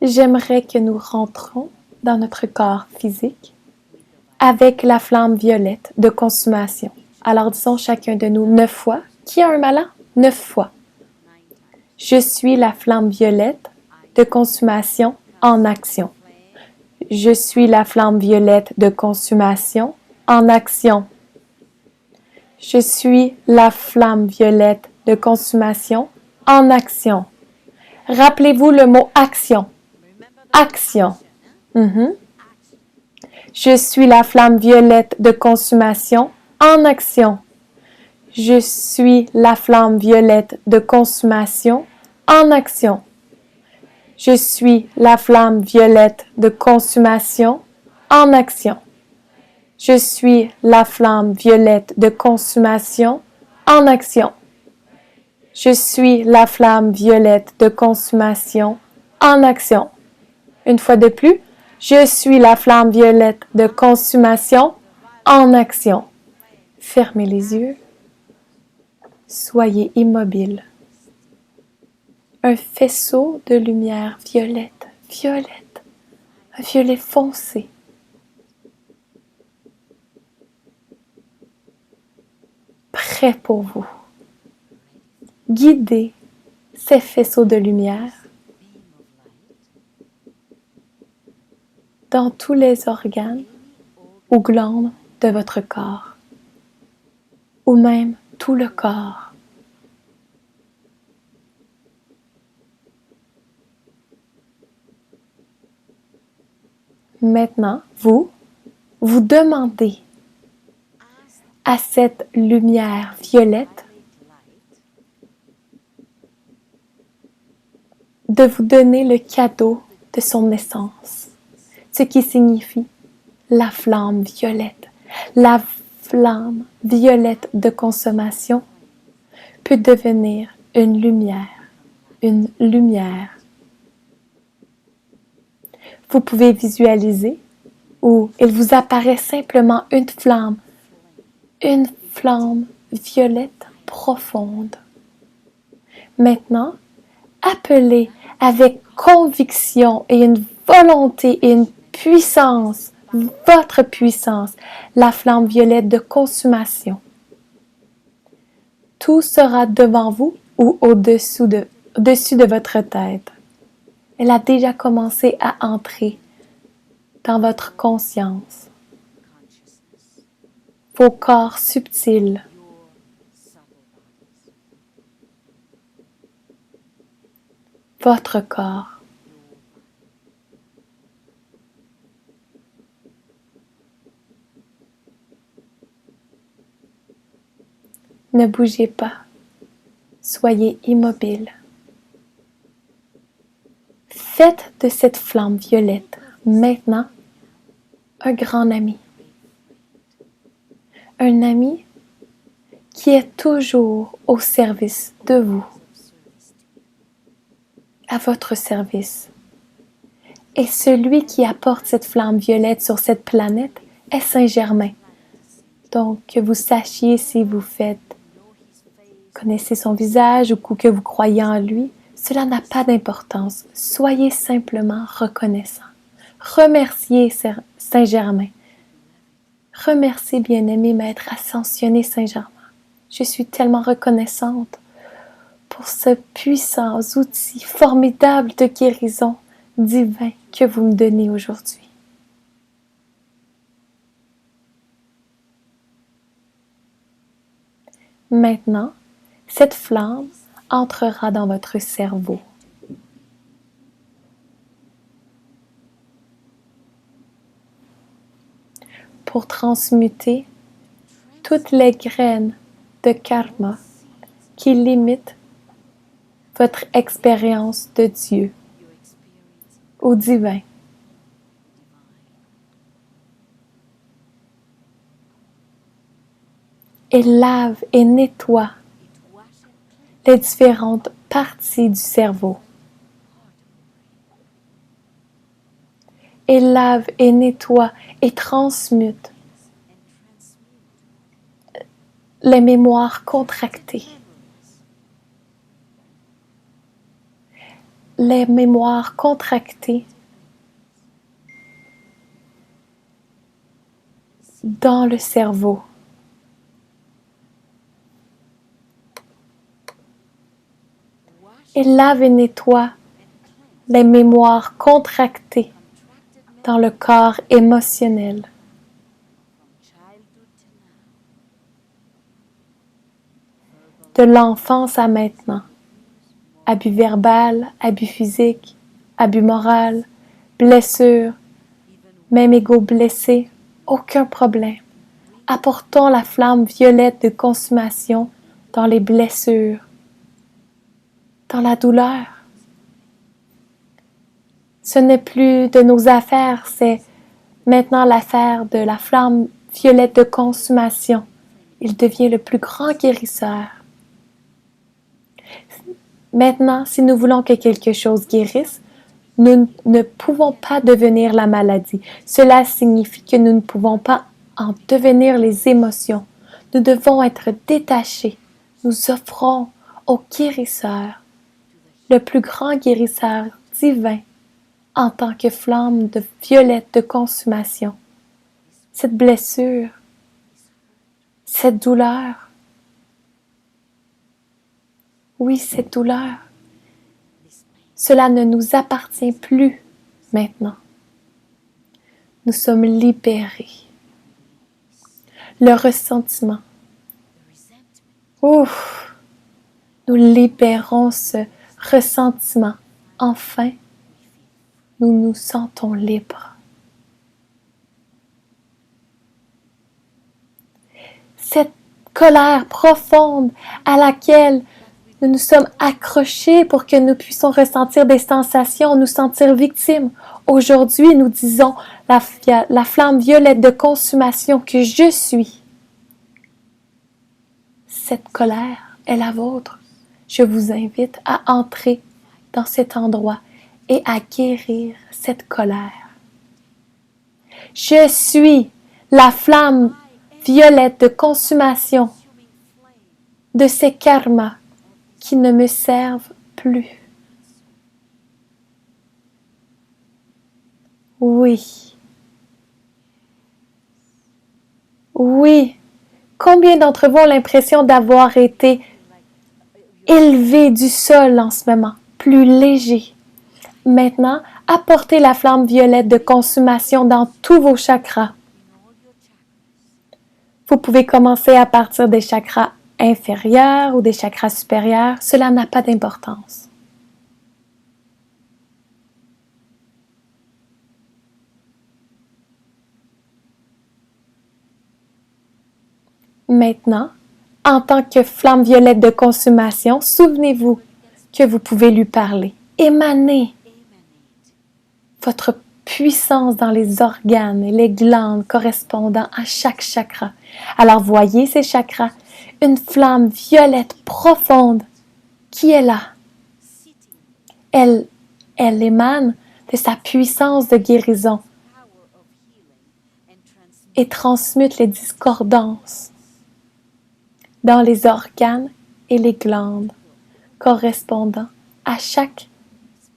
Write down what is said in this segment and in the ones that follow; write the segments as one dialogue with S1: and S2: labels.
S1: j'aimerais que nous rentrons dans notre corps physique avec la flamme violette de consommation. Alors disons chacun de nous 9 fois. Qui a un malin? 9 fois. Je suis la flamme violette de consommation en action. Je suis la flamme violette de consommation en action. Je suis la flamme violette de consommation en action. Rappelez-vous le mot action. Action. Je suis la flamme violette de consommation en action. Je suis la flamme violette de consommation en action. Je suis la flamme violette de consommation en action. Je suis la flamme violette de consommation en action. Je suis la flamme violette de consommation en action. Une fois de plus, je suis la flamme violette de consommation en action. Fermez les yeux. Soyez immobile. Un faisceau de lumière violette, un violet foncé. Prêt pour vous. Guidez ces faisceaux de lumière dans tous les organes ou glandes de votre corps, ou même tout le corps. Maintenant, vous demandez à cette lumière violette de vous donner le cadeau de son essence, ce qui signifie la flamme violette. La flamme violette de consommation peut devenir une lumière, une lumière. Vous pouvez visualiser ou il vous apparaît simplement une flamme violette profonde. Maintenant, appelez avec conviction et une volonté et une puissance, votre puissance, la flamme violette de consommation. Tout sera devant vous ou au-dessus de votre tête. Elle a déjà commencé à entrer dans votre conscience, vos corps subtils, votre corps. Ne bougez pas, soyez immobile. Faites de cette flamme violette maintenant un grand ami. Un ami qui est toujours au service de vous, à votre service. Et celui qui apporte cette flamme violette sur cette planète est Saint-Germain. Donc, que vous sachiez si vous connaissez son visage ou que vous croyez en lui, cela n'a pas d'importance. Soyez simplement reconnaissant. Remerciez Saint-Germain. Remerciez, bien-aimé Maître Ascensionné Saint-Germain. Je suis tellement reconnaissante pour ce puissant outil formidable de guérison divin que vous me donnez aujourd'hui. Maintenant, cette flamme entrera dans votre cerveau. Pour transmuter toutes les graines de karma qui limitent votre expérience de Dieu ou divin. Et lave et nettoie les différentes parties du cerveau. Et lave et nettoie et transmute les mémoires contractées. les mémoires contractées dans le cerveau. Et lave et nettoie les mémoires contractées dans le corps émotionnel. De l'enfance à maintenant. Abus verbal, abus physique, abus moral, blessure, même ego blessé, aucun problème. Apportons la flamme violette de consommation dans les blessures, dans la douleur. Ce n'est plus de nos affaires, c'est maintenant l'affaire de la flamme violette de consommation. Il devient le plus grand guérisseur. Maintenant, si nous voulons que quelque chose guérisse, nous ne pouvons pas devenir la maladie. Cela signifie que nous ne pouvons pas en devenir les émotions. Nous devons être détachés. Nous offrons au guérisseur, le plus grand guérisseur divin, en tant que flamme de violette de consommation, cette blessure, cette douleur. Oui, cette douleur. Cela ne nous appartient plus maintenant. Nous sommes libérés. Le ressentiment. Ouf! Nous libérons ce ressentiment. Enfin, nous nous sentons libres. Cette colère profonde à laquelle nous nous sommes accrochés pour que nous puissions ressentir des sensations, nous sentir victimes. Aujourd'hui, nous disons la flamme violette de consommation que je suis. Cette colère est la vôtre. Je vous invite à entrer dans cet endroit et à guérir cette colère. Je suis la flamme violette de consommation de ces karmas qui ne me servent plus. Oui. Oui. Combien d'entre vous ont l'impression d'avoir été élevés du sol en ce moment, plus léger? Maintenant, apportez la flamme violette de consommation dans tous vos chakras. Vous pouvez commencer à partir des chakras inférieurs ou des chakras supérieurs, cela n'a pas d'importance. Maintenant, en tant que flamme violette de consommation, souvenez-vous que vous pouvez lui parler. Émanez votre puissance dans les organes et les glandes correspondant à chaque chakra. Alors voyez ces chakras, une flamme violette profonde qui est là. Elle émane de sa puissance de guérison et transmute les discordances dans les organes et les glandes correspondant à chaque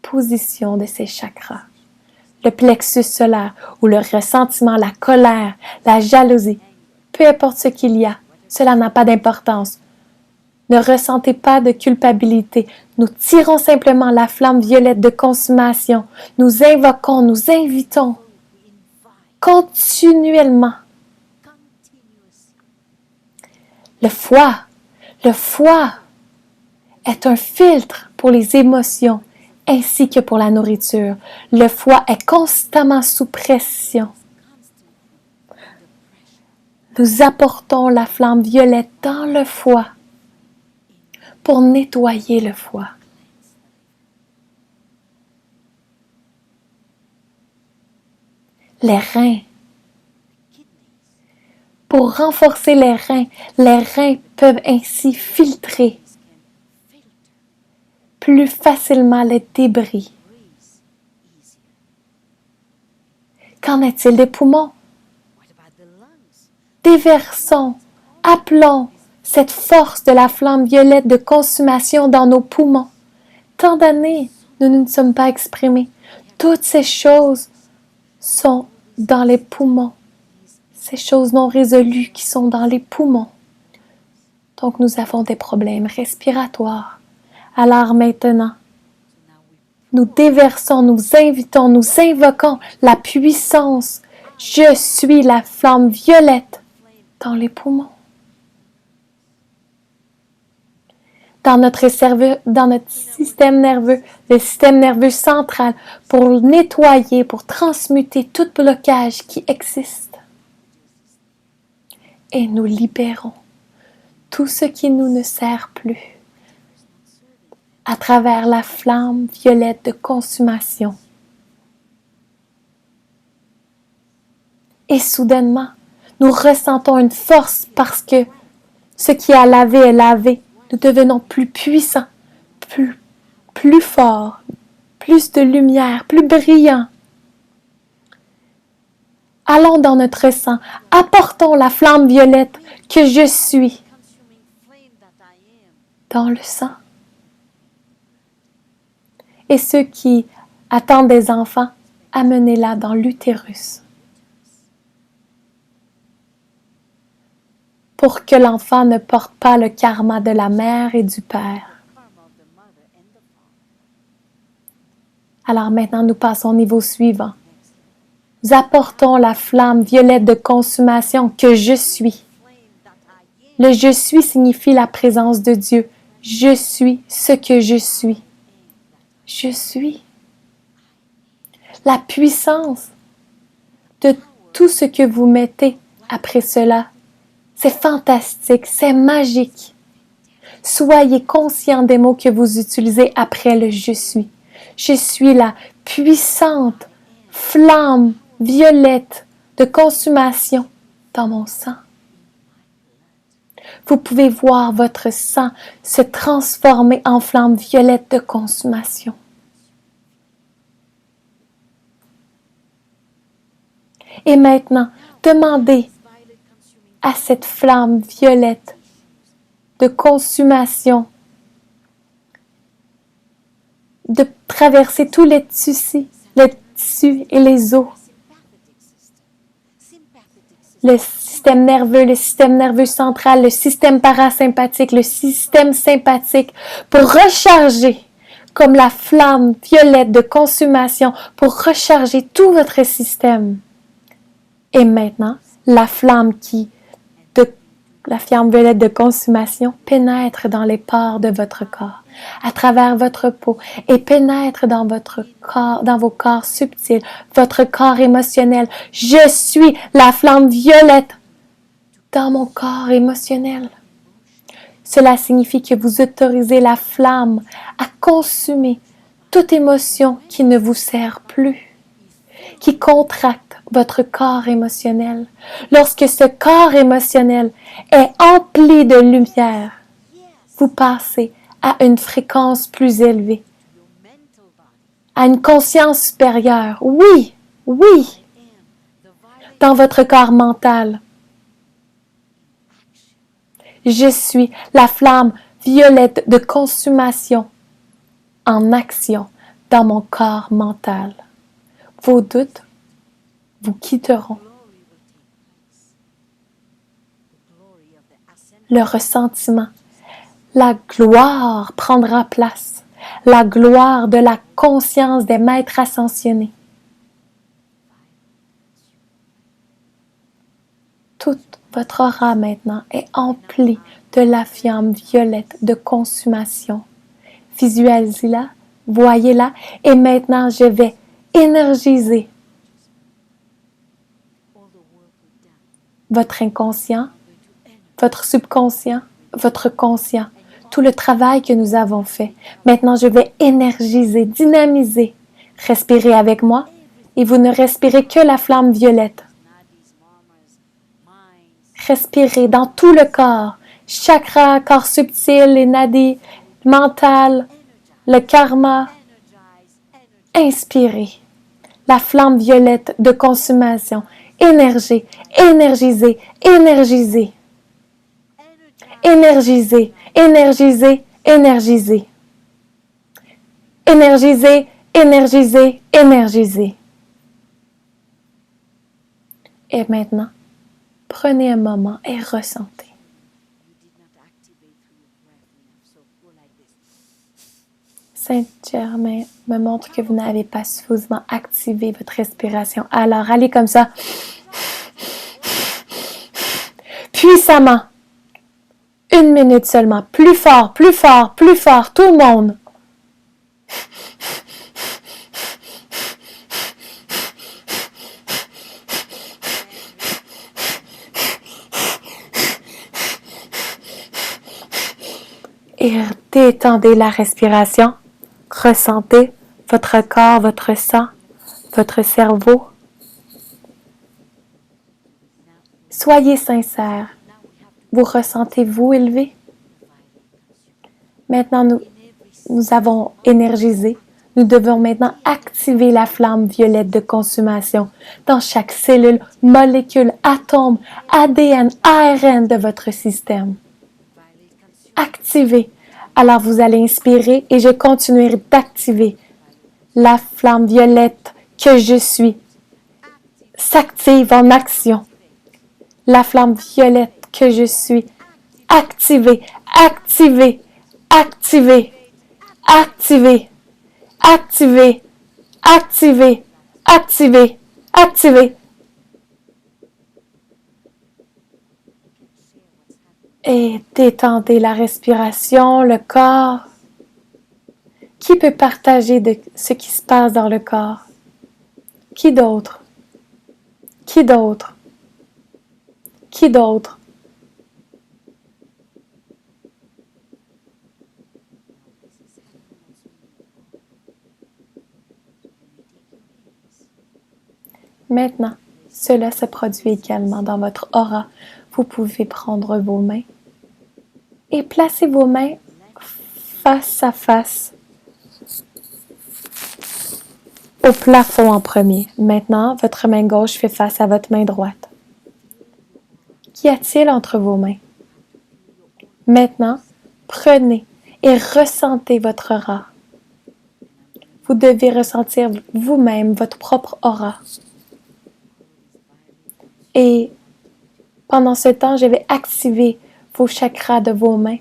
S1: position de ces chakras. Le plexus solaire ou le ressentiment, la colère, la jalousie, peu importe ce qu'il y a, cela n'a pas d'importance. Ne ressentez pas de culpabilité. Nous tirons simplement la flamme violette de consommation. Nous invoquons, nous invitons continuellement. Le foie est un filtre pour les émotions ainsi que pour la nourriture. Le foie est constamment sous pression. Nous apportons la flamme violette dans le foie pour nettoyer le foie. Les reins. Pour renforcer les reins peuvent ainsi filtrer plus facilement les débris. Qu'en est-il des poumons? Déversons, appelons cette force de la flamme violette de consommation dans nos poumons. Tant d'années nous ne nous sommes pas exprimés. Toutes ces choses sont dans les poumons. Ces choses non résolues qui sont dans les poumons. Donc nous avons des problèmes respiratoires. Alors maintenant, nous déversons, nous invitons, nous invoquons la puissance. Je suis la flamme violette dans les poumons. Dans notre système nerveux, le système nerveux central, pour nettoyer, pour transmuter tout blocage qui existe. Et nous libérons tout ce qui nous ne sert plus à travers la flamme violette de consommation. Et soudainement, nous ressentons une force parce que ce qui a lavé est lavé. Nous devenons plus puissants, plus forts, plus de lumière, plus brillants. Allons dans notre sang, apportons la flamme violette que je suis dans le sang. Et ceux qui attendent des enfants, amenez-la dans l'utérus. Pour que l'enfant ne porte pas le karma de la mère et du père. Alors maintenant, nous passons au niveau suivant. Nous apportons la flamme violette de consommation que je suis. Le je suis signifie la présence de Dieu. Je suis ce que je suis. Je suis. La puissance de tout ce que vous mettez après cela. C'est fantastique, c'est magique. Soyez conscient des mots que vous utilisez après le « je suis ». Je suis la puissante flamme violette de consommation dans mon sang. Vous pouvez voir votre sang se transformer en flamme violette de consommation. Et maintenant, demandez à cette flamme violette de consommation de traverser tous les tissus et les os. Le système nerveux central, le système parasympathique, le système sympathique, pour recharger comme la flamme violette de consommation, pour recharger tout votre système. Et maintenant, la flamme violette de consommation pénètre dans les pores de votre corps, à travers votre peau, et pénètre dans votre corps, dans vos corps subtils, votre corps émotionnel. Je suis la flamme violette dans mon corps émotionnel. Cela signifie que vous autorisez la flamme à consumer toute émotion qui ne vous sert plus, qui contracte votre corps émotionnel. Lorsque ce corps émotionnel est empli de lumière, vous passez à une fréquence plus élevée, à une conscience supérieure. Oui, oui, dans votre corps mental. Je suis la flamme violette de consommation en action dans mon corps mental. Vos doutes vous quitteront. Le ressentiment, la gloire prendra place, la gloire de la conscience des maîtres ascensionnés. Toute votre aura maintenant est emplie de la flamme violette de consommation. Visualisez-la, voyez-la, et maintenant je vais énergiser votre inconscient, votre subconscient, votre conscient, tout le travail que nous avons fait. Maintenant, je vais énergiser, dynamiser. Respirez avec moi et vous ne respirez que la flamme violette. Respirez dans tout le corps, chakra, corps subtil, les nadis, mental, le karma. Inspirez la flamme violette de consommation. Énergie, énergisez, énergisez. Énergisez, énergisez, énergisez. énergisez, énergisez, énergisez. Et maintenant, prenez un moment et ressentez. Saint-Germain me montre que vous n'avez pas suffisamment activé votre respiration. Alors, allez comme ça. Puissamment. 1 minute seulement. Plus fort, plus fort, plus fort. Tout le monde. Et détendez la respiration. Ressentez votre corps, votre sang, votre cerveau. Soyez sincère. Vous ressentez-vous élevé? Maintenant, nous avons énergisé. Nous devons maintenant activer la flamme violette de consommation dans chaque cellule, molécule, atome, ADN, ARN de votre système. Activez. Alors vous allez inspirer et je continuerai d'activer. La flamme violette que je suis s'active en action. La flamme violette que je suis activée, activée, activée, activée, activée, activée, activée, activée. Et détendez la respiration, le corps. Qui peut partager de ce qui se passe dans le corps? Qui d'autre? Qui d'autre? Qui d'autre? Maintenant, cela se produit également dans votre aura. Vous pouvez prendre vos mains et placer vos mains face à face au plafond en premier. Maintenant, votre main gauche fait face à votre main droite. Qu'y a-t-il entre vos mains? Maintenant, prenez et ressentez votre aura. Vous devez ressentir vous-même votre propre aura. Et pendant ce temps, je vais activer vos chakras de vos mains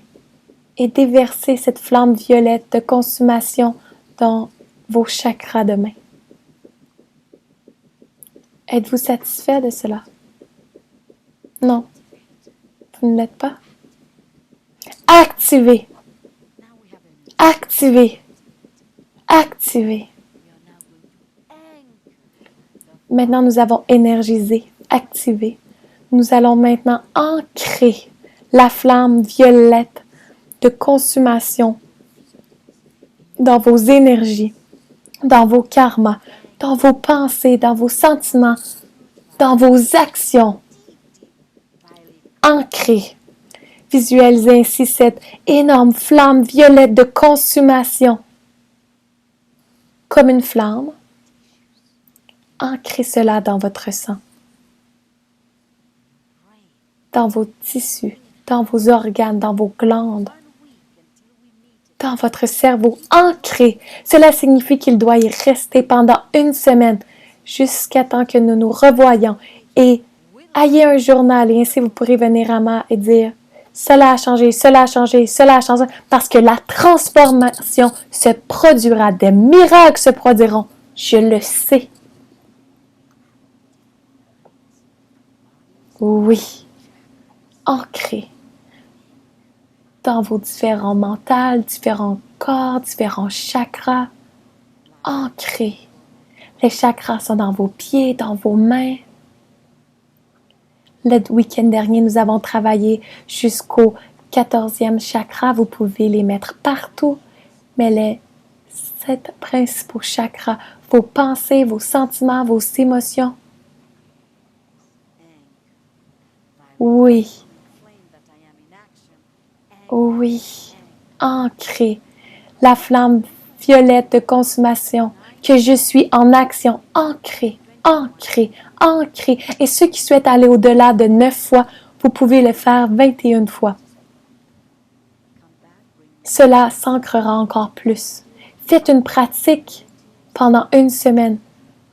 S1: et déverser cette flamme violette de consommation dans vos chakras de main. Êtes-vous satisfait de cela? Non. Vous ne l'êtes pas? Activez. Activez. Activez. Maintenant, nous avons énergisé, activé. Nous allons maintenant ancrer la flamme violette de consommation dans vos énergies, dans vos karmas, dans vos pensées, dans vos sentiments, dans vos actions. Ancrez. Visualisez ainsi cette énorme flamme violette de consommation comme une flamme. Ancrez cela dans votre sang, dans vos tissus, dans vos organes, dans vos glandes, dans votre cerveau. Ancrez. Cela signifie qu'il doit y rester pendant 1 semaine jusqu'à temps que nous nous revoyons. Et ayez un journal et ainsi vous pourrez venir à moi et dire « Cela a changé, cela a changé, cela a changé » parce que la transformation se produira, des miracles se produiront. Je le sais. Oui, ancrez dans vos différents mentals, différents corps, différents chakras. Ancrez. Les chakras sont dans vos pieds, dans vos mains. Le week-end dernier, nous avons travaillé jusqu'au 14e chakra. Vous pouvez les mettre partout, mais les 7 principaux chakras, vos pensées, vos sentiments, vos émotions. Oui. Oui. Ancrez la flamme violette de consommation que je suis en action. Ancrez, ancrez, ancrez. Et ceux qui souhaitent aller au-delà de 9 fois, vous pouvez le faire 21 fois. Cela s'ancrera encore plus. Faites une pratique pendant une semaine.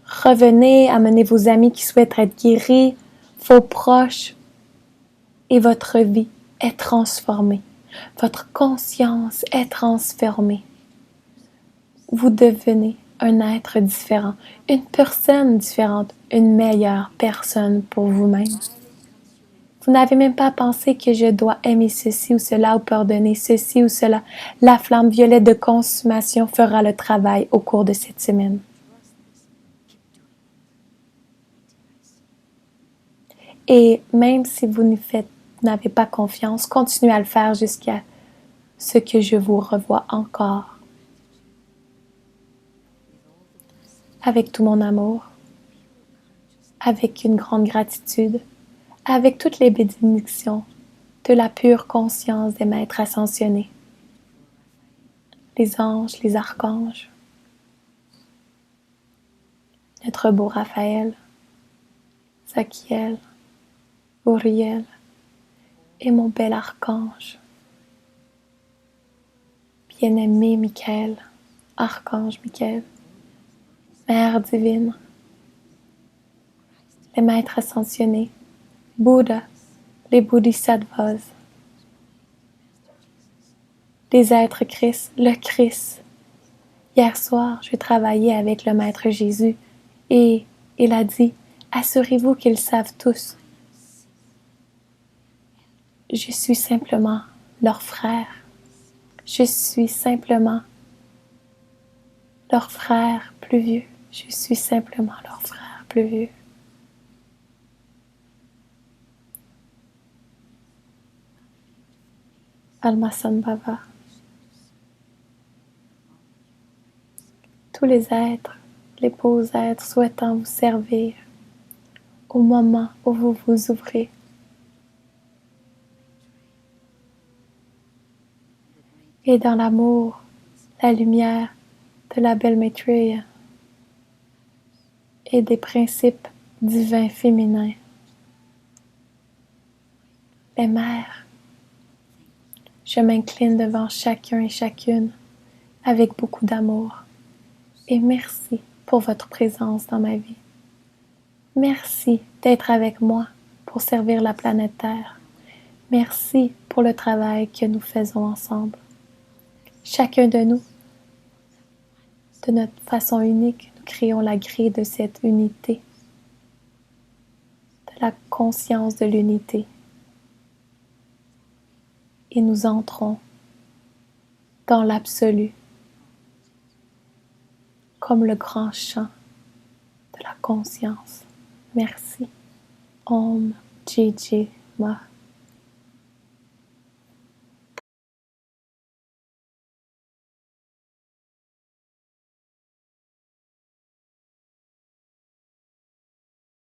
S1: Revenez, amenez vos amis qui souhaitent être guéris, vos proches, et votre vie est transformée. Votre conscience est transformée. Vous devenez un être différent, une personne différente, une meilleure personne pour vous-même. Vous n'avez même pas pensé que je dois aimer ceci ou cela ou pardonner ceci ou cela. La flamme violette de consommation fera le travail au cours de cette semaine. Et même si vous n'avez pas confiance, continuez à le faire jusqu'à ce que je vous revoie encore. Avec tout mon amour, avec une grande gratitude, avec toutes les bénédictions de la pure conscience des maîtres ascensionnés, les anges, les archanges, notre beau Raphaël, Zachiel, Uriel et mon bel archange, bien-aimé Michael, archange Michael, Mère divine, les maîtres ascensionnés, Bouddha, les bodhisattvas, les êtres Christ, le Christ. Hier soir, je travaillais avec le Maître Jésus et il a dit, assurez-vous qu'ils savent tous. Je suis simplement leur frère. Je suis simplement leur frère plus vieux. Je suis simplement leur frère plus vieux. Almasambhava. Tous les êtres, les beaux êtres souhaitant vous servir au moment où vous vous ouvrez. Et dans l'amour, la lumière de la belle Maitreya et des principes divins féminins. Les mères, je m'incline devant chacun et chacune avec beaucoup d'amour et merci pour votre présence dans ma vie. Merci d'être avec moi pour servir la planète Terre. Merci pour le travail que nous faisons ensemble. Chacun de nous, de notre façon unique, nous créons la grille de cette unité, de la conscience de l'unité. Et nous entrons dans l'absolu, comme le grand chant de la conscience. Merci. Om Ji Ji Ma.